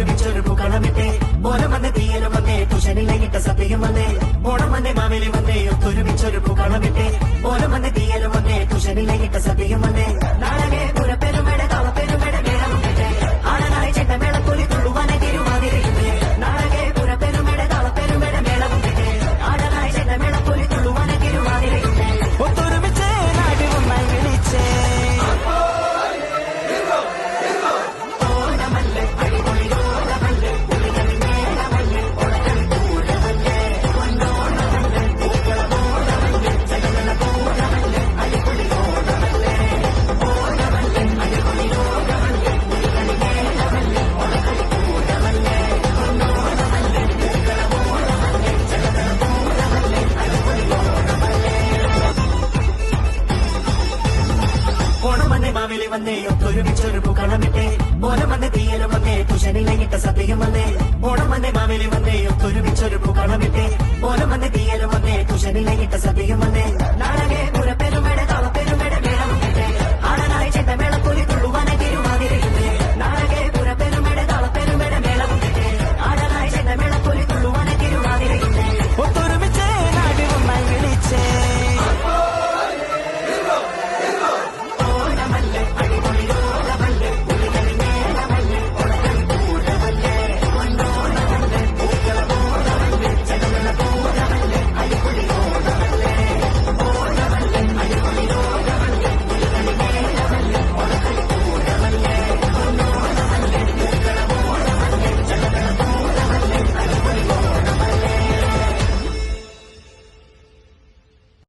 ഒത്തൊരുമിച്ചൊരു പൂക്കളമിട്ടേ ഓണം വന്ന് തീയലും വന്നേ തുഷനിലയിട്ട സഭയും വന്നേ ഓണം വന്നേ മാവേലി വന്നേ ഒത്തൊരുമിച്ചൊരു പൂക്കളമിട്ടേ ഓണം വന്ന് തീയലും വന്നേ തുഷനിലയിട്ട സഭയും വന്നേ നാളെ പുറപ്പെരുമയുടെ കളപ്പെരുമയുടെ മേളമുണ്ടേ ആളനായി ചെണ്ടമേളപ്പൊലി തുള്ളുവാനെ തിരുവാതിരയുണ്ടേ നാളെ പുറപ്പെരുമയുടെ കളപ്പെരുമയുടെ മേളമുണ്ടേ ആളനായി ചെണ്ടമേളപ്പൊലി തുള്ളുവാനെ തിരുവാതിരയുണ്ടേ ഒത്തൊരുമിച്ചേ നാട്ടിൽ ഒന്നായി വിളിച്ചേ മാവേലി വന്നേ ഒത്തൊരുമിച്ചൊരു പൂക്കളമിട്ടേ ഓണം വന്നേ തീയലും വന്നേ തുഷനിലയിട്ട സഭയും വന്നേ ഓണം വന്നേ മാവേലി വന്നേ ഒത്തൊരുമിച്ചൊരു പൂക്കളമിട്ടേ ഓണം വന്നേ തീയലും വന്നേ തുഷനിലയിട്ട സഭയും വന്നേ